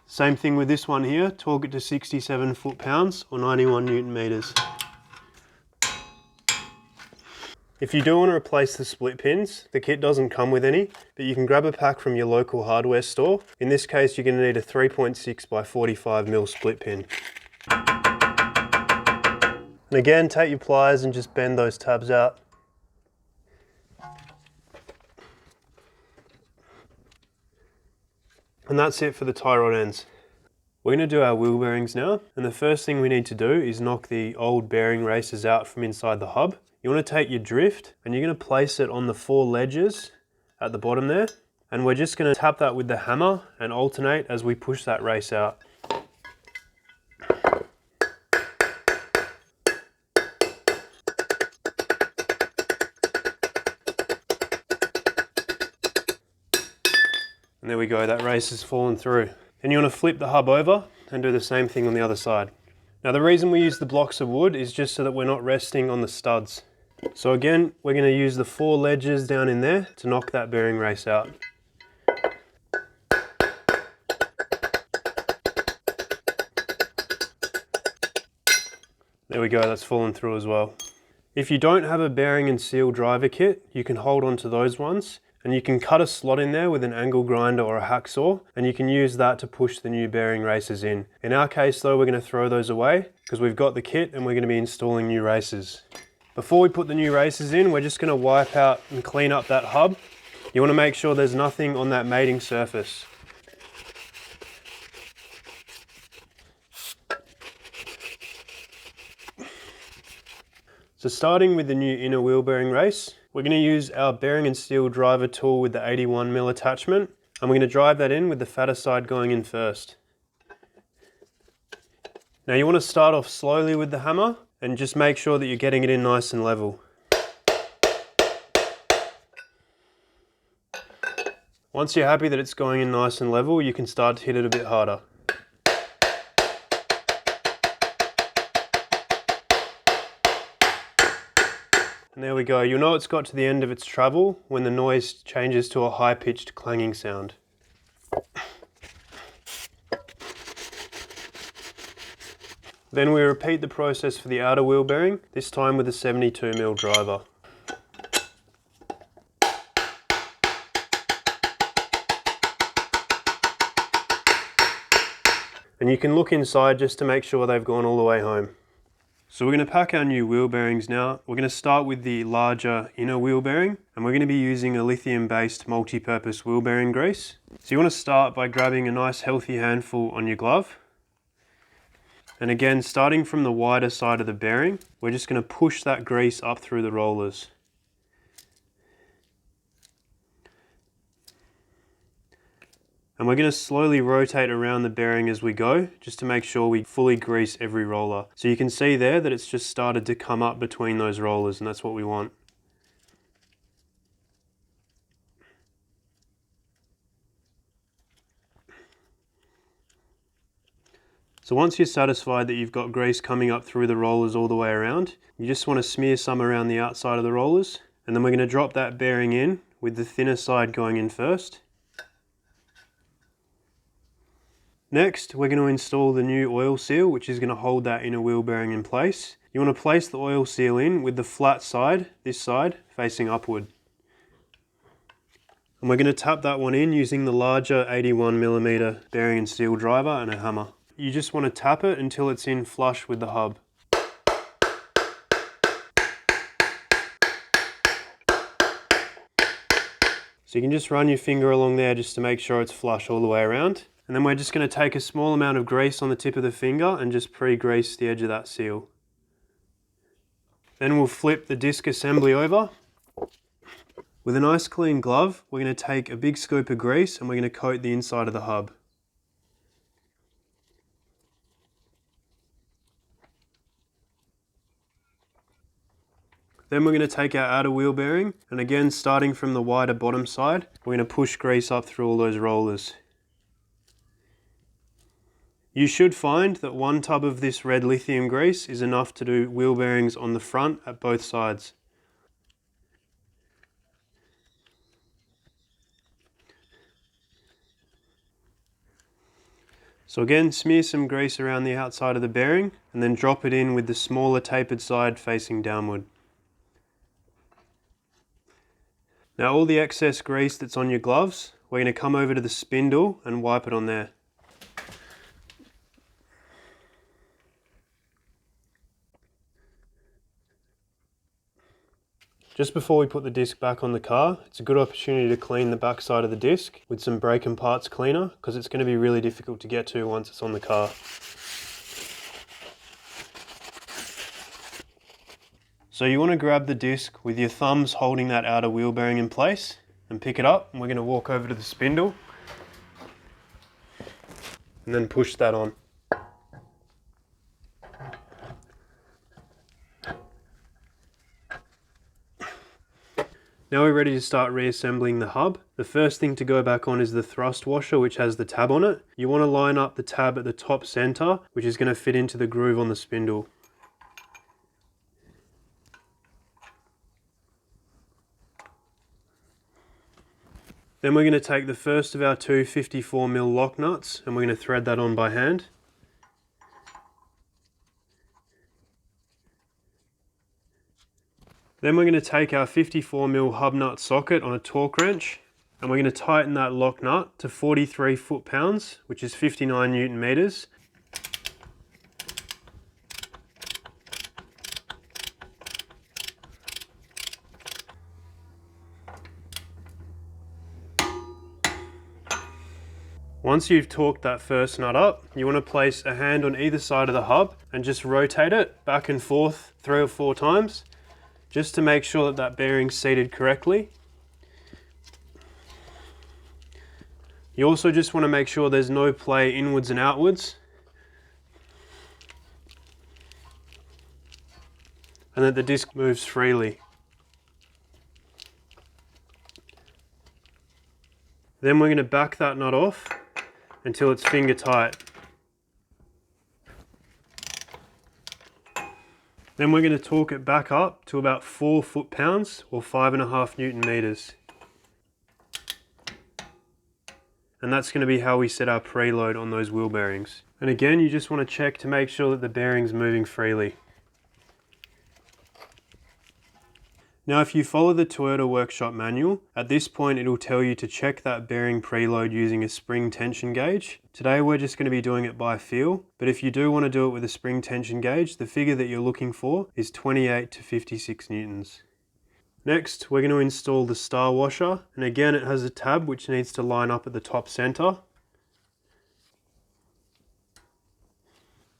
Same thing with this one here, torque it to 67 foot-pounds or 91 Newton meters. If you do want to replace the split pins, the kit doesn't come with any, but you can grab a pack from your local hardware store. In this case, you're going to need a 3.6 by 45mm split pin. And again, take your pliers and just bend those tabs out. And that's it for the tie rod ends. We're going to do our wheel bearings now, and the first thing we need to do is knock the old bearing races out from inside the hub. You want to take your drift and you're going to place it on the 4 ledges at the bottom there, and we're just going to tap that with the hammer and alternate as we push that race out. And there we go, that race has fallen through. Then you want to flip the hub over and do the same thing on the other side. Now the reason we use the blocks of wood is just so that we're not resting on the studs. So again, we're going to use the 4 ledges down in there to knock that bearing race out. There we go, that's fallen through as well. If you don't have a bearing and seal driver kit, you can hold on to those ones, and you can cut a slot in there with an angle grinder or a hacksaw, and you can use that to push the new bearing races in. In our case though, we're going to throw those away because we've got the kit and we're going to be installing new races. Before we put the new races in, we're just going to wipe out and clean up that hub. You want to make sure there's nothing on that mating surface. So starting with the new inner wheel bearing race, we're going to use our bearing and steel driver tool with the 81mm attachment, and we're going to drive that in with the fatter side going in first. Now you want to start off slowly with the hammer and just make sure that you're getting it in nice and level. Once you're happy that it's going in nice and level, you can start to hit it a bit harder. And there we go. You'll know it's got to the end of its travel when the noise changes to a high-pitched clanging sound. Then we repeat the process for the outer wheel bearing, this time with a 72mm driver. And you can look inside just to make sure they've gone all the way home. So we're going to pack our new wheel bearings now. We're going to start with the larger inner wheel bearing, and we're going to be using a lithium-based multi-purpose wheel bearing grease. So you want to start by grabbing a nice healthy handful on your glove. And again, starting from the wider side of the bearing, we're just going to push that grease up through the rollers. And we're going to slowly rotate around the bearing as we go, just to make sure we fully grease every roller. So you can see there that it's just started to come up between those rollers, and that's what we want. So once you're satisfied that you've got grease coming up through the rollers all the way around, you just want to smear some around the outside of the rollers, and then we're going to drop that bearing in with the thinner side going in first. Next, we're going to install the new oil seal, which is going to hold that inner wheel bearing in place. You want to place the oil seal in with the flat side, this side, facing upward. And we're going to tap that one in using the larger 81mm bearing and seal driver and a hammer. You just want to tap it until it's in flush with the hub. So you can just run your finger along there just to make sure it's flush all the way around. And then we're just going to take a small amount of grease on the tip of the finger and just pre-grease the edge of that seal. Then we'll flip the disc assembly over. With a nice clean glove, we're going to take a big scoop of grease and we're going to coat the inside of the hub. Then we're going to take our outer wheel bearing, and again, starting from the wider bottom side, we're going to push grease up through all those rollers. You should find that one tub of this red lithium grease is enough to do wheel bearings on the front at both sides. So again, smear some grease around the outside of the bearing and then drop it in with the smaller tapered side facing downward. Now all the excess grease that's on your gloves, we're going to come over to the spindle and wipe it on there. Just before we put the disc back on the car, it's a good opportunity to clean the back side of the disc with some brake and parts cleaner, because it's going to be really difficult to get to once it's on the car. So you want to grab the disc with your thumbs holding that outer wheel bearing in place and pick it up, and we're going to walk over to the spindle and then push that on. Now we're ready to start reassembling the hub. The first thing to go back on is the thrust washer, which has the tab on it. You want to line up the tab at the top center, which is going to fit into the groove on the spindle. Then we're going to take the first of our two 54mm lock nuts and we're going to thread that on by hand. Then we're going to take our 54mm hub nut socket on a torque wrench and we're going to tighten that lock nut to 43 foot-pounds, which is 59 Newton meters. Once you've torqued that first nut up, you want to place a hand on either side of the hub and just rotate it back and forth 3 or 4 times, just to make sure that that bearing's seated correctly. You also just want to make sure there's no play inwards and outwards. and that the disc moves freely. Then we're going to back that nut off until it's finger tight. Then we're going to torque it back up to about 4 foot-pounds or 5.5 Newton meters. And that's going to be how we set our preload on those wheel bearings. And again, you just want to check to make sure that the bearing's moving freely. Now if you follow the Toyota workshop manual, at this point it'll tell you to check that bearing preload using a spring tension gauge. Today we're just going to be doing it by feel, but if you do want to do it with a spring tension gauge, the figure that you're looking for is 28 to 56 newtons. Next, we're going to install the star washer, and again it has a tab which needs to line up at the top center,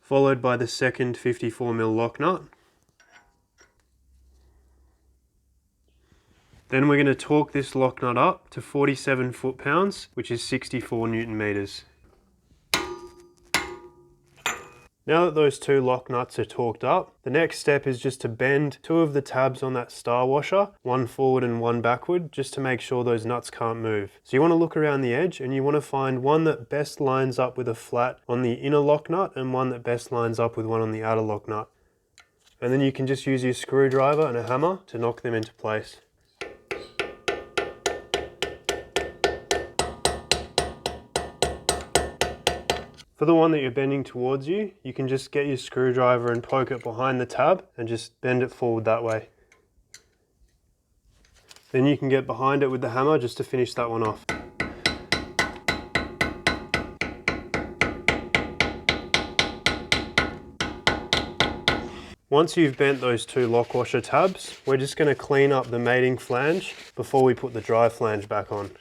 followed by the second 54mm lock nut. Then we're going to torque this lock nut up to 47 foot-pounds, which is 64 Newton meters. Now that those two lock nuts are torqued up, the next step is just to bend two of the tabs on that star washer, one forward and one backward, just to make sure those nuts can't move. So you want to look around the edge and you want to find one that best lines up with a flat on the inner lock nut and one that best lines up with one on the outer lock nut. And then you can just use your screwdriver and a hammer to knock them into place. For the one that you're bending towards you, you can just get your screwdriver and poke it behind the tab and just bend it forward that way. Then you can get behind it with the hammer just to finish that one off. Once you've bent those two lock washer tabs, we're just going to clean up the mating flange before we put the dry flange back on.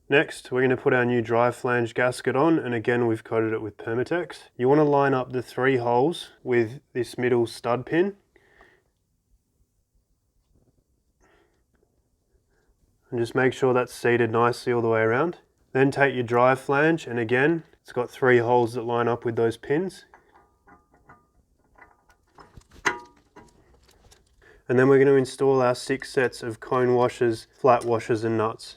Next, we're going to put our new dry flange gasket on, and again we've coated it with Permatex. You want to line up the 3 holes with this middle stud pin. And just make sure that's seated nicely all the way around. Then take your dry flange, and again, it's got 3 holes that line up with those pins. And then we're going to install our 6 sets of cone washers, flat washers and nuts.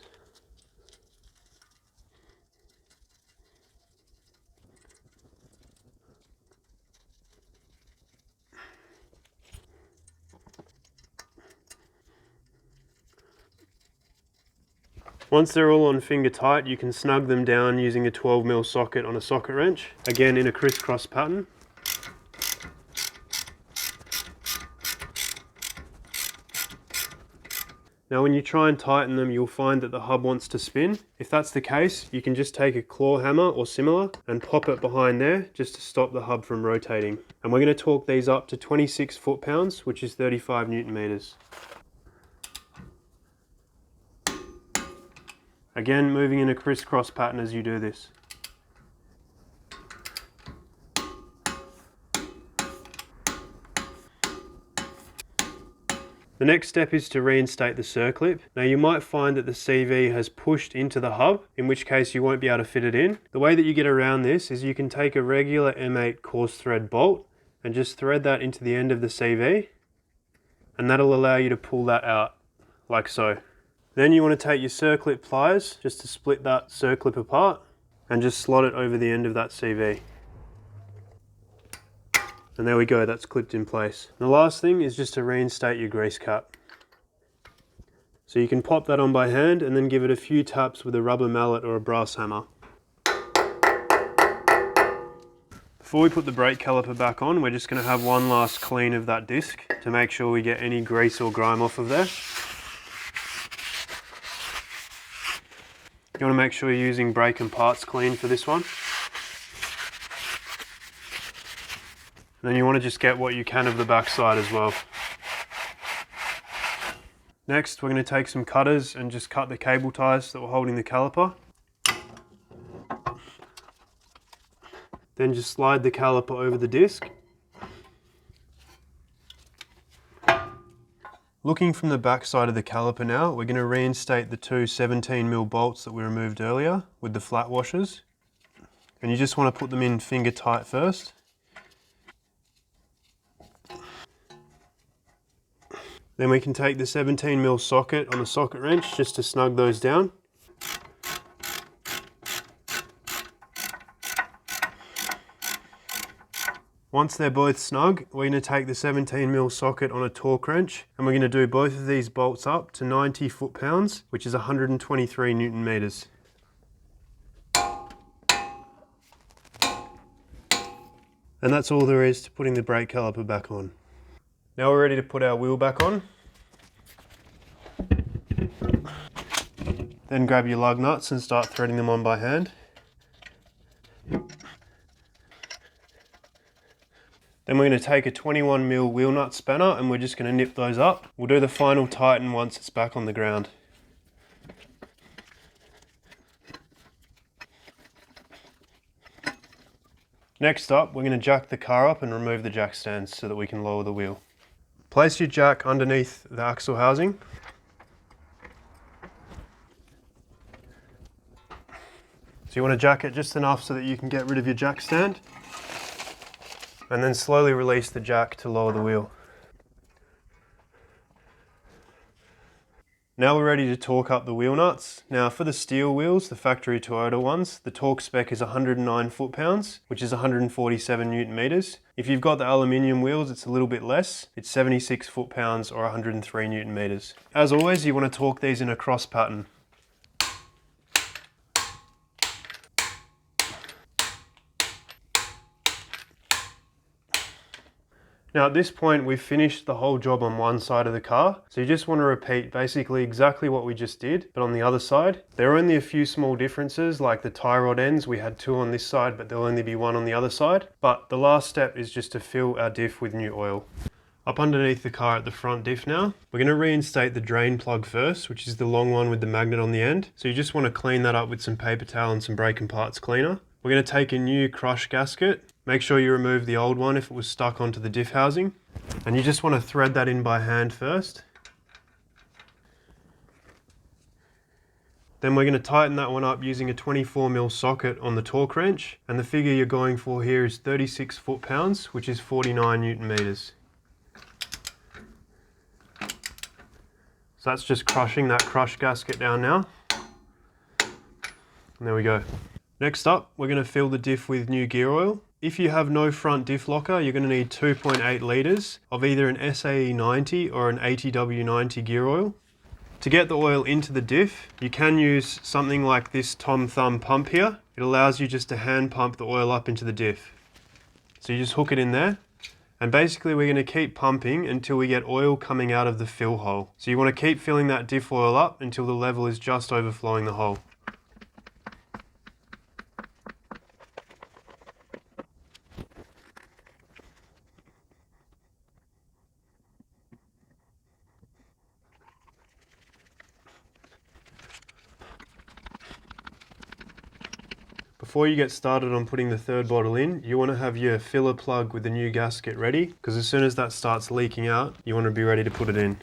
Once they're all on finger tight, you can snug them down using a 12mm socket on a socket wrench, again in a crisscross pattern. Now when you try and tighten them, you'll find that the hub wants to spin. If that's the case, you can just take a claw hammer or similar and pop it behind there just to stop the hub from rotating. And we're going to torque these up to 26 foot-pounds, which is 35 Newton meters. Again, moving in a crisscross pattern as you do this. The next step is to reinstate the circlip. Now you might find that the CV has pushed into the hub, in which case you won't be able to fit it in. The way that you get around this is you can take a regular M8 coarse thread bolt and just thread that into the end of the CV, and that'll allow you to pull that out, like so. Then you want to take your circlip pliers just to split that circlip apart and just slot it over the end of that CV. And there we go, that's clipped in place. And the last thing is just to reinstate your grease cap. So you can pop that on by hand and then give it a few taps with a rubber mallet or a brass hammer. Before we put the brake caliper back on, we're just going to have one last clean of that disc to make sure we get any grease or grime off of there. You want to make sure you're using brake and parts clean for this one. And then you want to just get what you can of the backside as well. Next, we're going to take some cutters and just cut the cable ties that were holding the caliper. Then just slide the caliper over the disc. Looking from the back side of the caliper now, we're going to reinstate the two 17mm bolts that we removed earlier with the flat washers. And you just want to put them in finger tight first. Then we can take the 17mm socket on the socket wrench just to snug those down. Once they're both snug, we're going to take the 17mm socket on a torque wrench and we're going to do both of these bolts up to 90 foot-pounds, which is 123 Newton meters. And that's all there is to putting the brake caliper back on. Now we're ready to put our wheel back on. Then grab your lug nuts and start threading them on by hand. Then we're going to take a 21mm wheel nut spanner and we're just going to nip those up. We'll do the final tighten once it's back on the ground. Next up, we're going to jack the car up and remove the jack stands so that we can lower the wheel. Place your jack underneath the axle housing. So you want to jack it just enough so that you can get rid of your jack stand. And then slowly release the jack to lower the wheel. Now we're ready to torque up the wheel nuts. Now for the steel wheels, the factory Toyota ones, the torque spec is 109 foot-pounds, which is 147 Newton meters. If you've got the aluminium wheels, it's a little bit less. It's 76 foot-pounds or 103 Newton meters. As always, you want to torque these in a cross pattern. Now at this point we've finished the whole job on one side of the car, so you just want to repeat basically exactly what we just did, but on the other side. There are only a few small differences, like the tie rod ends, we had two on this side but there'll only be one on the other side. But the last step is just to fill our diff with new oil. Up underneath the car at the front diff now, we're going to reinstate the drain plug first, which is the long one with the magnet on the end. So you just want to clean that up with some paper towel and some brake and parts cleaner. We're going to take a new crush gasket. Make sure you remove the old one if it was stuck onto the diff housing. And you just want to thread that in by hand first. Then we're going to tighten that one up using a 24mm socket on the torque wrench. And the figure you're going for here is 36 foot-pounds, which is 49 Newton meters. So that's just crushing that crush gasket down now. And there we go. Next up, we're going to fill the diff with new gear oil. If you have no front diff locker, you're going to need 2.8 litres of either an SAE 90 or an ATW 90 gear oil. To get the oil into the diff, you can use something like this Tom Thumb pump here. It allows you just to hand pump the oil up into the diff. So you just hook it in there. And basically we're going to keep pumping until we get oil coming out of the fill hole. So you want to keep filling that diff oil up until the level is just overflowing the hole. Before you get started on putting the third bottle in, you want to have your filler plug with the new gasket ready, because as soon as that starts leaking out, you want to be ready to put it in.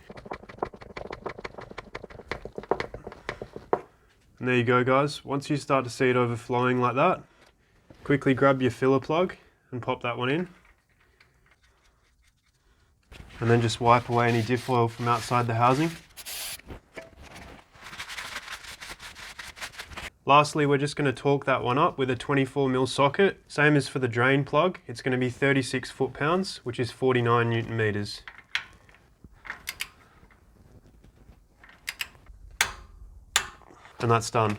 And there you go guys, once you start to see it overflowing like that, quickly grab your filler plug and pop that one in. And then just wipe away any diff oil from outside the housing. Lastly, we're just going to torque that one up with a 24mm socket. Same as for the drain plug, it's going to be 36 foot-pounds, which is 49 Newton meters. And that's done.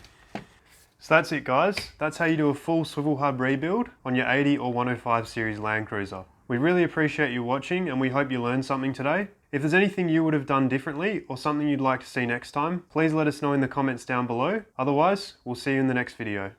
So that's it guys, that's how you do a full swivel hub rebuild on your 80 or 105 Series Landcruiser. We really appreciate you watching and we hope you learned something today. If there's anything you would have done differently or something you'd like to see next time, please let us know in the comments down below. Otherwise, we'll see you in the next video.